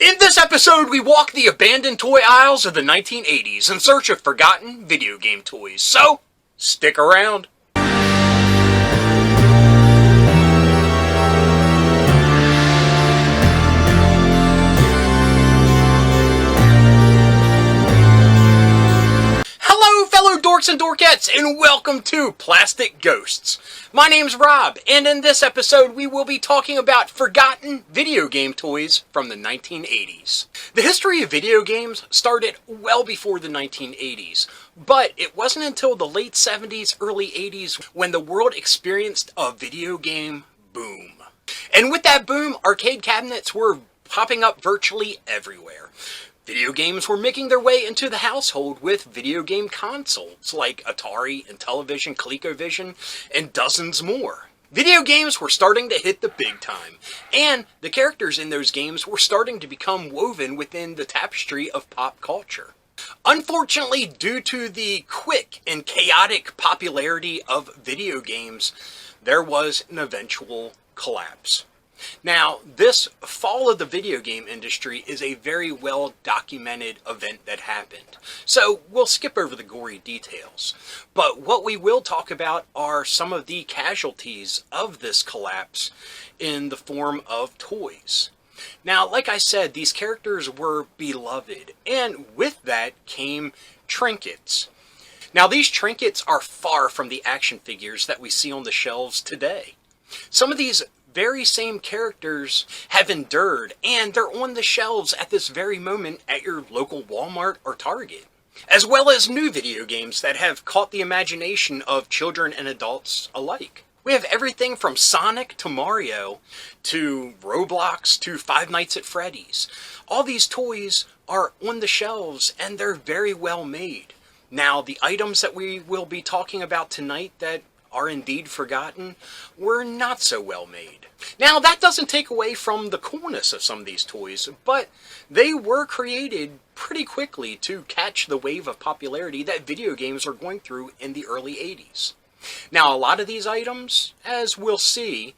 In this episode, we walk the abandoned toy aisles of the 1980s in search of forgotten video game toys. So, stick around. Hello, fellow dorks and dorkettes, and welcome to Plastic Ghosts. My name's Rob, and in this episode we will be talking about forgotten video game toys from the 1980s. The history of video games started well before the 1980s, but it wasn't until the late 70s, early 80s when the world experienced a video game boom. And with that boom, arcade cabinets were popping up virtually everywhere. Video games were making their way into the household with video game consoles like Atari, Intellivision, ColecoVision, and dozens more. Video games were starting to hit the big time, and the characters in those games were starting to become woven within the tapestry of pop culture. Unfortunately, due to the quick and chaotic popularity of video games, there was an eventual collapse. Now, this fall of the video game industry is a very well documented event that happened, so we'll skip over the gory details. But what we will talk about are some of the casualties of this collapse in the form of toys. Now, like I said, these characters were beloved, and with that came trinkets. Now, these trinkets are far from the action figures that we see on the shelves today. Some of these very same characters have endured, and they're on the shelves at this very moment at your local Walmart or Target, as well as new video games that have caught the imagination of children and adults alike. We have everything from Sonic to Mario to Roblox to Five Nights at Freddy's. All these toys are on the shelves, and they're very well made. Now, the items that we will be talking about tonight that are indeed forgotten were not so well made. Now, that doesn't take away from the coolness of some of these toys, but they were created pretty quickly to catch the wave of popularity that video games were going through in the early 80s. Now, a lot of these items, as we'll see,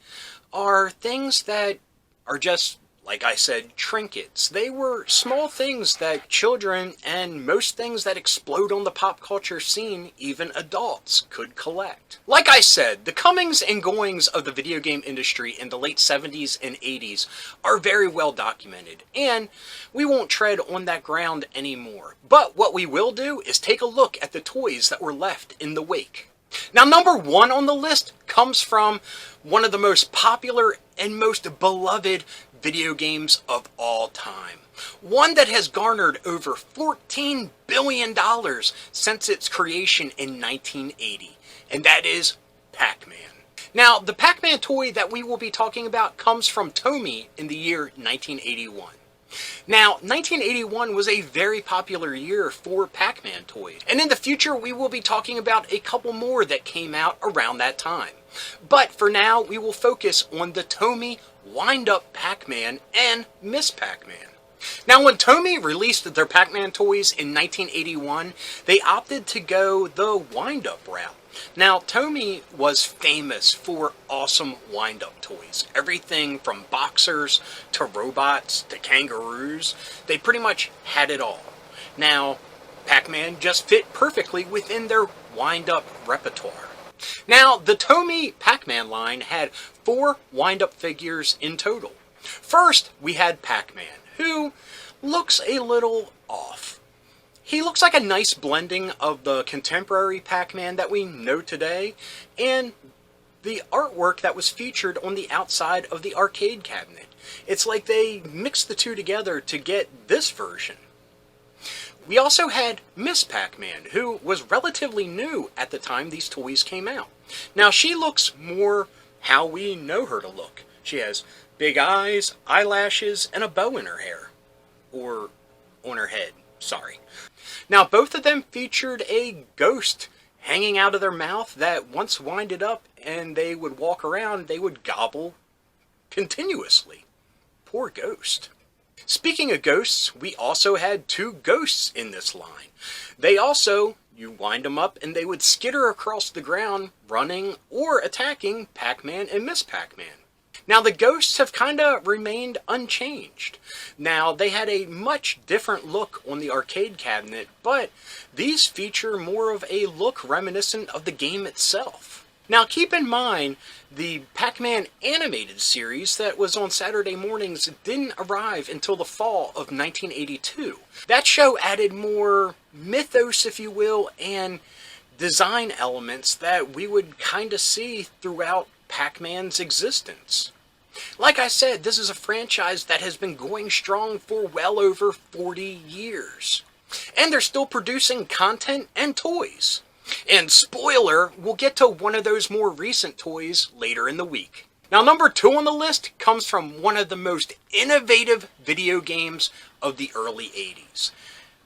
are things that are just, like I said, trinkets. They were small things that children and most things that explode on the pop culture scene, even adults, could collect. Like I said, the comings and goings of the video game industry in the late 70s and 80s are very well documented, and we won't tread on that ground anymore. But what we will do is take a look at the toys that were left in the wake. Now, number one on the list comes from one of the most popular and most beloved video games of all time. One that has garnered over $14 billion since its creation in 1980, and that is Pac-Man. Now, the Pac-Man toy that we will be talking about comes from Tomi in the year 1981. Now, 1981 was a very popular year for Pac-Man toys, and in the future we will be talking about a couple more that came out around that time. But for now, we will focus on the Tomi Wind-Up Pac-Man and Miss Pac-Man. Now, when Tomi released their Pac-Man toys in 1981, they opted to go the wind-up route. Now, Tomi was famous for awesome wind-up toys. Everything from boxers to robots to kangaroos. They pretty much had it all. Now, Pac-Man just fit perfectly within their wind-up repertoire. Now, the Tomi Pac-Man line had 4 wind-up figures in total. First, we had Pac-Man, who looks a little off. He looks like a nice blending of the contemporary Pac-Man that we know today and the artwork that was featured on the outside of the arcade cabinet. It's like they mixed the two together to get this version. We also had Miss Pac-Man, who was relatively new at the time these toys came out. Now, she looks more how we know her to look. She has big eyes, eyelashes, and a bow in her hair. Or on her head, sorry. Now, both of them featured a ghost hanging out of their mouth that once winded up and they would walk around, they would gobble continuously. Poor ghost. Speaking of ghosts, we also had 2 ghosts in this line. They also, you wind them up and they would skitter across the ground, running or attacking Pac-Man and Miss Pac-Man. Now, the ghosts have kind of remained unchanged. Now, they had a much different look on the arcade cabinet, but these feature more of a look reminiscent of the game itself. Now, keep in mind, the Pac-Man animated series that was on Saturday mornings didn't arrive until the fall of 1982. That show added more mythos, if you will, and design elements that we would kind of see throughout Pac-Man's existence. Like I said, this is a franchise that has been going strong for well over 40 years. And they're still producing content and toys. And spoiler, we'll get to one of those more recent toys later in the week. Now, number 2 on the list comes from one of the most innovative video games of the early 80s.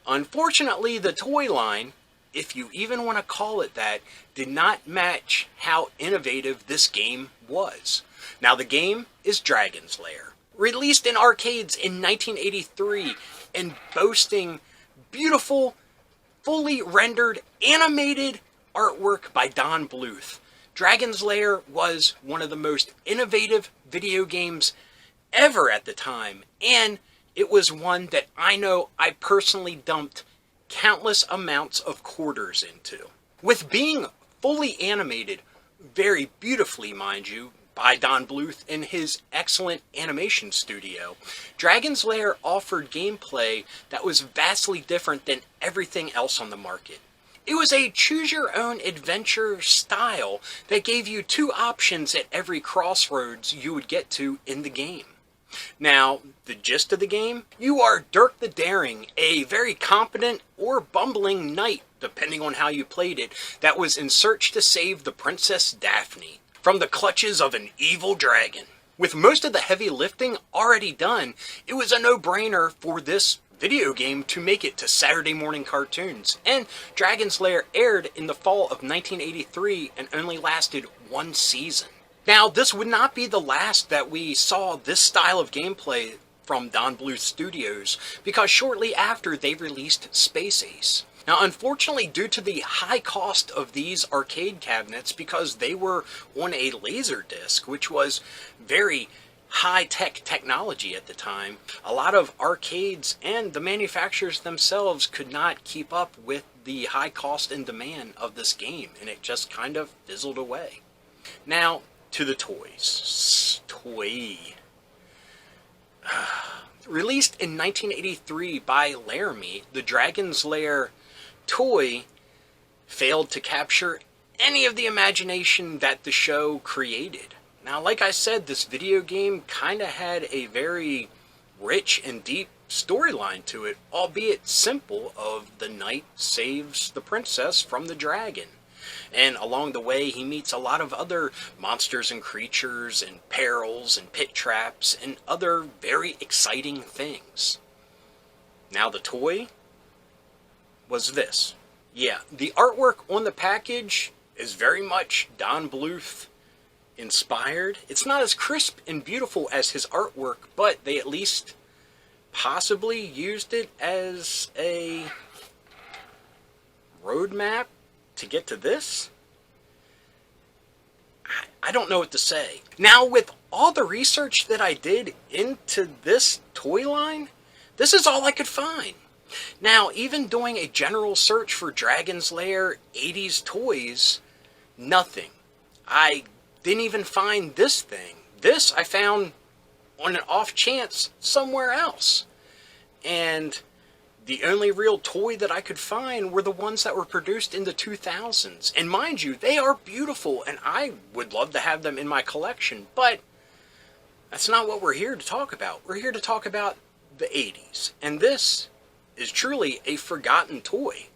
Unfortunately, the toy line, if you even want to call it that, did not match how innovative this game was. Now, the game is Dragon's Lair, released in arcades in 1983 and boasting beautiful, fully rendered, animated artwork by Don Bluth. Dragon's Lair was one of the most innovative video games ever at the time, and it was one that I know I personally dumped countless amounts of quarters into. With being fully animated, very beautifully, mind you, by Don Bluth in his excellent animation studio, Dragon's Lair offered gameplay that was vastly different than everything else on the market. It was a choose-your-own-adventure style that gave you 2 options at every crossroads you would get to in the game. Now, the gist of the game? You are Dirk the Daring, a very competent or bumbling knight, depending on how you played it, that was in search to save the Princess Daphne from the clutches of an evil dragon. With most of the heavy lifting already done, it was a no-brainer for this video game to make it to Saturday morning cartoons, and Dragon's Lair aired in the fall of 1983 and only lasted 1 season. Now, this would not be the last that we saw this style of gameplay from Don Bluth Studios, because shortly after they released Space Ace. Now, unfortunately, due to the high cost of these arcade cabinets, because they were on a laser disc, which was very high-tech technology at the time, a lot of arcades and the manufacturers themselves could not keep up with the high cost and demand of this game, and it just kind of fizzled away. Now, to the toys. Released in 1983 by Lair, the Dragon's Lair toy failed to capture any of the imagination that the show created. Now, like I said, this video game kind of had a very rich and deep storyline to it, albeit simple, of the knight saves the princess from the dragon. And along the way, he meets a lot of other monsters and creatures and perils and pit traps and other very exciting things. Now, the toy was this. Yeah, the artwork on the package is very much Don Bluth inspired. It's not as crisp and beautiful as his artwork, but they at least possibly used it as a roadmap to get to this. I don't know what to say. Now, with all the research that I did into this toy line, this is all I could find. Now, even doing a general search for Dragon's Lair 80s toys, nothing. I didn't even find this thing. This I found on an off chance somewhere else. And the only real toy that I could find were the ones that were produced in the 2000s. And mind you, they are beautiful, and I would love to have them in my collection, but that's not what we're here to talk about. We're here to talk about the 80s, and this is truly a forgotten toy.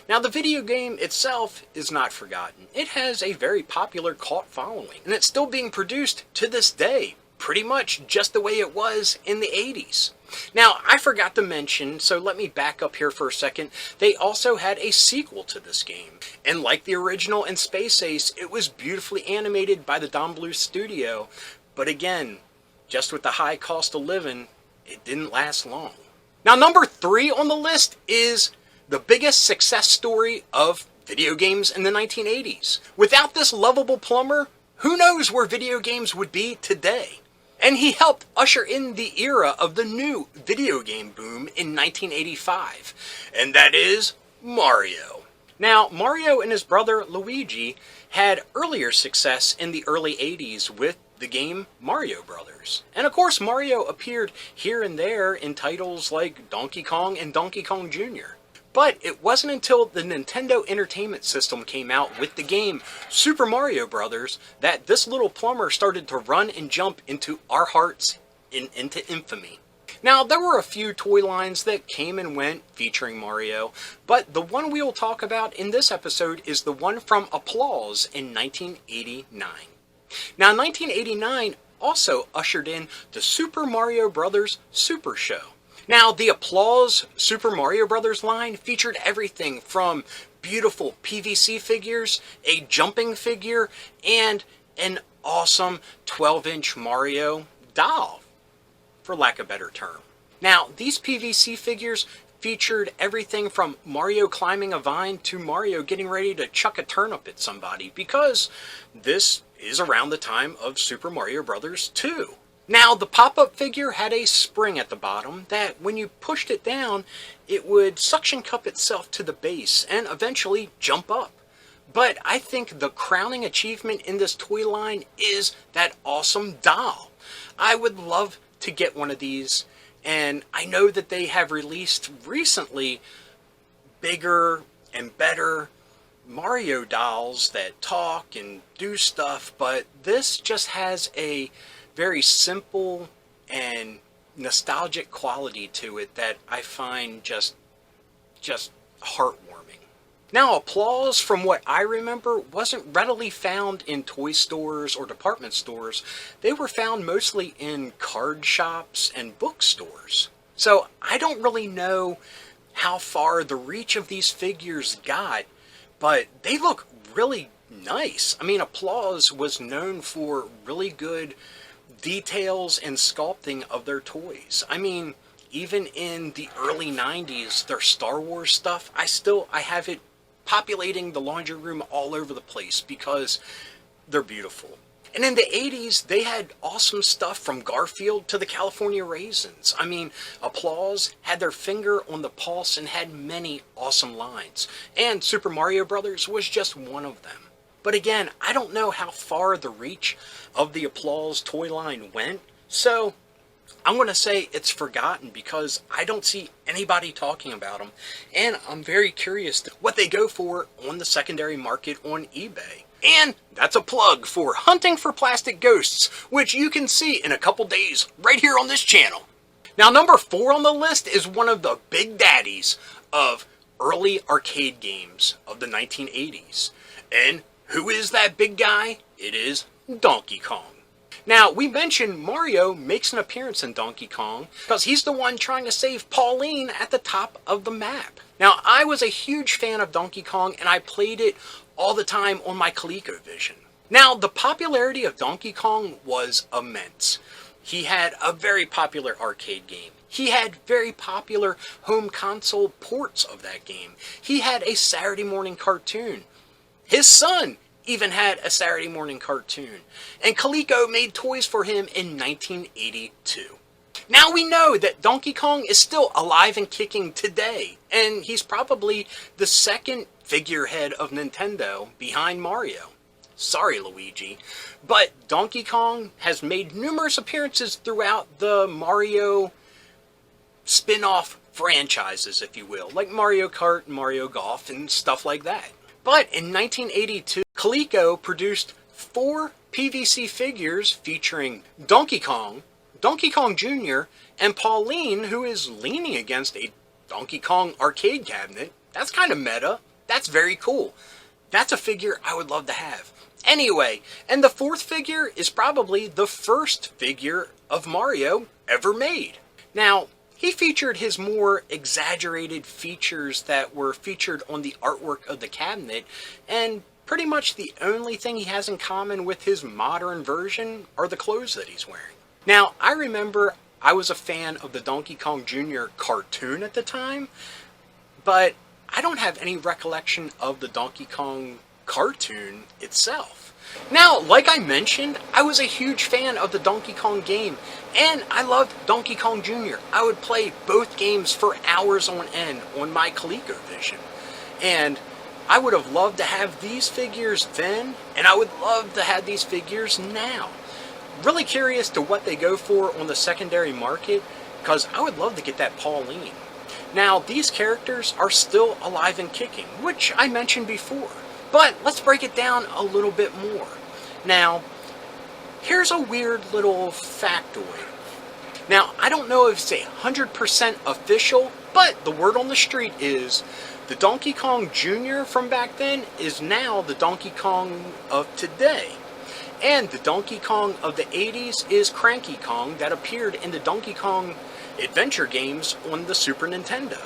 Now, the video game itself is not forgotten. It has a very popular cult following, and it's still being produced to this day, pretty much just the way it was in the 80s. Now, I forgot to mention, so let me back up here for a second, they also had a sequel to this game. And like the original in Space Ace, it was beautifully animated by the Don Bluth studio, but again, just with the high cost of living, it didn't last long. Now, number 3 on the list is the biggest success story of video games in the 1980s. Without this lovable plumber, who knows where video games would be today? And he helped usher in the era of the new video game boom in 1985, and that is Mario. Now, Mario and his brother Luigi had earlier success in the early 80s with the game Mario Brothers. And of course, Mario appeared here and there in titles like Donkey Kong and Donkey Kong Jr. But it wasn't until the Nintendo Entertainment System came out with the game Super Mario Brothers that this little plumber started to run and jump into our hearts into infamy. Now, there were a few toy lines that came and went featuring Mario, but the one we will talk about in this episode is the one from Applause in 1989. Now, 1989 also ushered in the Super Mario Brothers Super Show. Now, the Applause Super Mario Brothers line featured everything from beautiful PVC figures, a jumping figure, and an awesome 12-inch Mario doll, for lack of a better term. Now, these PVC figures featured everything from Mario climbing a vine to Mario getting ready to chuck a turnip at somebody, because this is around the time of Super Mario Brothers 2. Now, the pop-up figure had a spring at the bottom that, when you pushed it down, it would suction cup itself to the base and eventually jump up. But I think the crowning achievement in this toy line is that awesome doll. I would love to get one of these, and I know that they have released recently bigger and better Mario dolls that talk and do stuff, but this just has a very simple and nostalgic quality to it that I find just heartwarming. Now, Applause, from what I remember, wasn't readily found in toy stores or department stores. They were found mostly in card shops and bookstores. So I don't really know how far the reach of these figures got, but they look really nice. I mean, Applause was known for really good details and sculpting of their toys. I mean, even in the early 90s, their Star Wars stuff, I have it populating the laundry room all over the place because they're beautiful. And in the 80s, they had awesome stuff from Garfield to the California Raisins. I mean, Applause had their finger on the pulse and had many awesome lines. And Super Mario Brothers was just one of them. But again, I don't know how far the reach of the Applause toy line went, so I'm going to say it's forgotten because I don't see anybody talking about them, and I'm very curious what they go for on the secondary market on eBay. And that's a plug for Hunting for Plastic Ghosts, which you can see in a couple days right here on this channel. Now, number 4 on the list is one of the big daddies of early arcade games of the 1980s. And who is that big guy? It is Donkey Kong. Now, we mentioned Mario makes an appearance in Donkey Kong because he's the one trying to save Pauline at the top of the map. Now, I was a huge fan of Donkey Kong, and I played it all the time on my ColecoVision. Now, the popularity of Donkey Kong was immense. He had a very popular arcade game. He had very popular home console ports of that game. He had a Saturday morning cartoon. His son even had a Saturday morning cartoon. And Coleco made toys for him in 1982. Now we know that Donkey Kong is still alive and kicking today, and he's probably the second figurehead of Nintendo behind Mario. Sorry, Luigi. But Donkey Kong has made numerous appearances throughout the Mario spin-off franchises, if you will, like Mario Kart, Mario Golf, and stuff like that. But in 1982, Coleco produced 4 PVC figures featuring Donkey Kong, Donkey Kong Jr., and Pauline, who is leaning against a Donkey Kong arcade cabinet. That's kind of meta. That's very cool. That's a figure I would love to have. Anyway, and the 4th figure is probably the first figure of Mario ever made. Now, he featured his more exaggerated features that were featured on the artwork of the cabinet, and pretty much the only thing he has in common with his modern version are the clothes that he's wearing. Now, I remember I was a fan of the Donkey Kong Jr. cartoon at the time, but I don't have any recollection of the Donkey Kong cartoon itself. Now, like I mentioned, I was a huge fan of the Donkey Kong game, and I loved Donkey Kong Jr. I would play both games for hours on end on my ColecoVision. And I would have loved to have these figures then, and I would love to have these figures now. Really curious to what they go for on the secondary market, because I would love to get that Pauline. Now, these characters are still alive and kicking, which I mentioned before, but let's break it down a little bit more. Now, here's a weird little factoid. Now, I don't know if it's 100% official, but the word on the street is the Donkey Kong Jr. from back then is now the Donkey Kong of today. And the Donkey Kong of the 80s is Cranky Kong that appeared in the Donkey Kong adventure games on the Super Nintendo.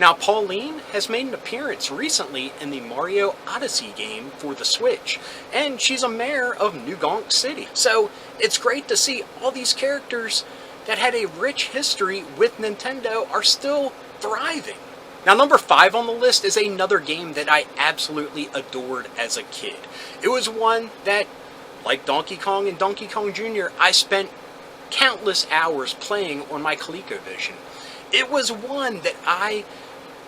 Now, Pauline has made an appearance recently in the Mario Odyssey game for the Switch, and she's a mayor of New Gonk City. So it's great to see all these characters that had a rich history with Nintendo are still thriving. Now, number 5 on the list is another game that I absolutely adored as a kid. It was one that, like Donkey Kong and Donkey Kong Jr., I spent countless hours playing on my ColecoVision. It was one that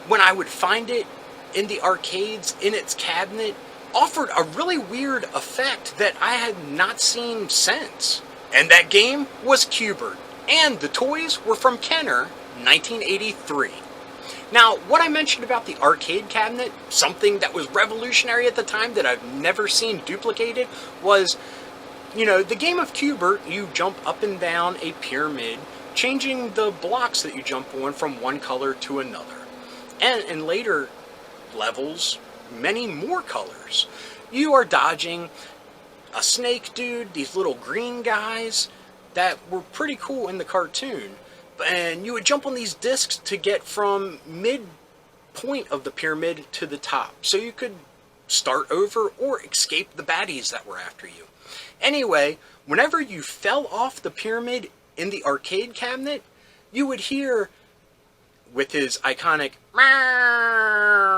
when I would find it in the arcades, in its cabinet, offered a really weird effect that I had not seen since. And that game was Q*bert, and the toys were from Kenner, 1983. Now, what I mentioned about the arcade cabinet, something that was revolutionary at the time that I've never seen duplicated, was, the game of Q*bert, you jump up and down a pyramid, changing the blocks that you jump on from one color to another. And in later levels, many more colors. You are dodging a snake dude, these little green guys that were pretty cool in the cartoon. And you would jump on these discs to get from mid-point of the pyramid to the top. So you could start over or escape the baddies that were after you. Anyway, whenever you fell off the pyramid in the arcade cabinet, you would hear, with his iconic meow,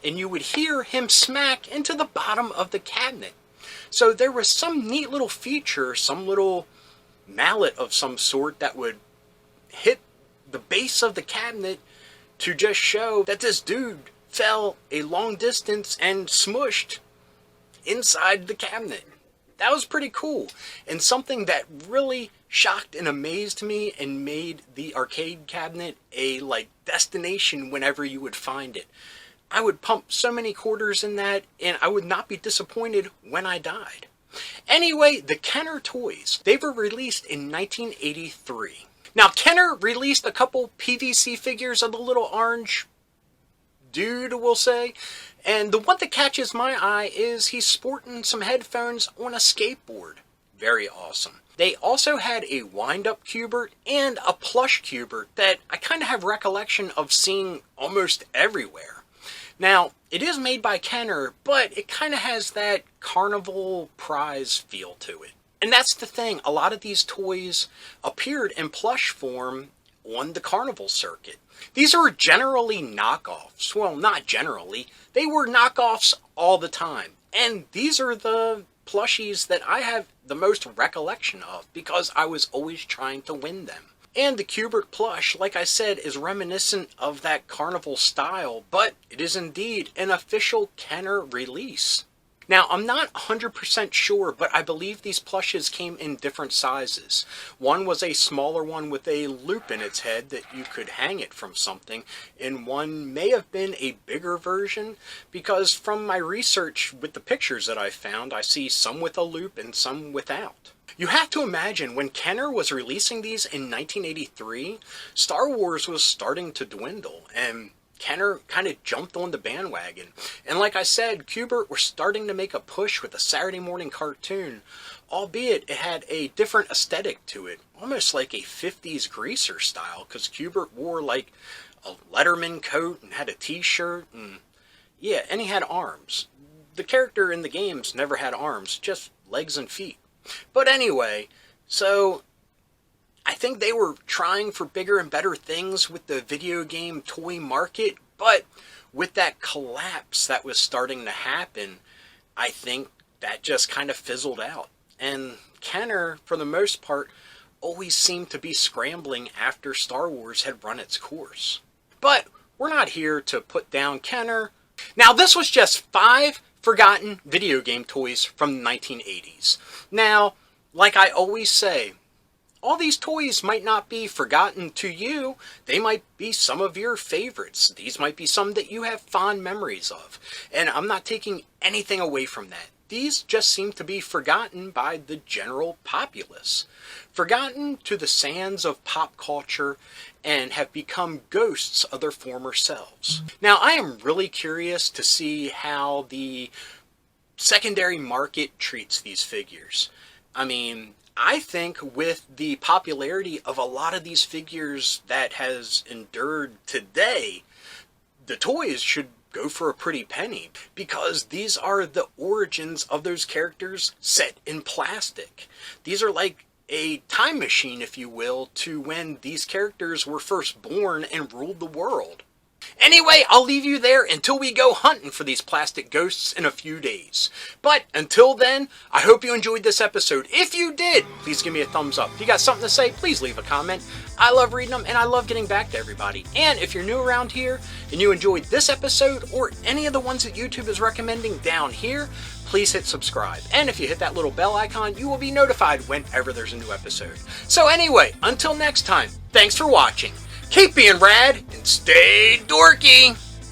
and you would hear him smack into the bottom of the cabinet. So there was some neat little feature, some little mallet of some sort that would hit the base of the cabinet to just show that this dude fell a long distance and smushed inside the cabinet. That was pretty cool, and something that really shocked and amazed me and made the arcade cabinet a destination whenever you would find it. I would pump so many quarters in that, and I would not be disappointed when I died. Anyway, the Kenner toys, they were released in 1983. Now, Kenner released a couple PVC figures of the little orange dude, we'll say, and the one that catches my eye is he's sporting some headphones on a skateboard. Very awesome. They also had a wind-up Q*bert and a plush Q*bert that I kind of have recollection of seeing almost everywhere. Now, it is made by Kenner, but it kind of has that carnival prize feel to it. And that's the thing, a lot of these toys appeared in plush form on the carnival circuit. These are generally knockoffs. Well, not generally. They were knockoffs all the time. And these are the plushies that I have the most recollection of because I was always trying to win them. And the Q*bert plush, like I said, is reminiscent of that carnival style, but it is indeed an official Kenner release. Now, I'm not 100% sure, but I believe these plushes came in different sizes. One was a smaller one with a loop in its head that you could hang it from something, and one may have been a bigger version, because from my research with the pictures that I found, I see some with a loop and some without. You have to imagine, when Kenner was releasing these in 1983, Star Wars was starting to dwindle, and Kenner kind of jumped on the bandwagon. And like I said, Q*bert were starting to make a push with a Saturday morning cartoon, albeit it had a different aesthetic to it, almost like a 50s greaser style, because Q*bert wore like a Letterman coat and had a t-shirt, and yeah, and he had arms. The character in the games never had arms, just legs and feet. But anyway, so I think they were trying for bigger and better things with the video game toy market, but with that collapse that was starting to happen, I think that just kind of fizzled out. And Kenner, for the most part, always seemed to be scrambling after Star Wars had run its course. But we're not here to put down Kenner. Now, this was just 5 forgotten video game toys from the 1980s. Now, like I always say, all these toys might not be forgotten to you. They might be some of your favorites. These might be some that you have fond memories of. And I'm not taking anything away from that. These just seem to be forgotten by the general populace. Forgotten to the sands of pop culture and have become ghosts of their former selves. Now, I am really curious to see how the secondary market treats these figures. I mean, I think with the popularity of a lot of these figures that has endured today, the toys should go for a pretty penny, because these are the origins of those characters set in plastic. These are like a time machine, if you will, to when these characters were first born and ruled the world. Anyway, I'll leave you there until we go hunting for these plastic ghosts in a few days. But until then, I hope you enjoyed this episode. If you did, please give me a thumbs up. If you got something to say, please leave a comment. I love reading them, and I love getting back to everybody. And if you're new around here, and you enjoyed this episode, or any of the ones that YouTube is recommending down here, please hit subscribe. And if you hit that little bell icon, you will be notified whenever there's a new episode. So anyway, until next time, thanks for watching. Keep being rad and stay dorky.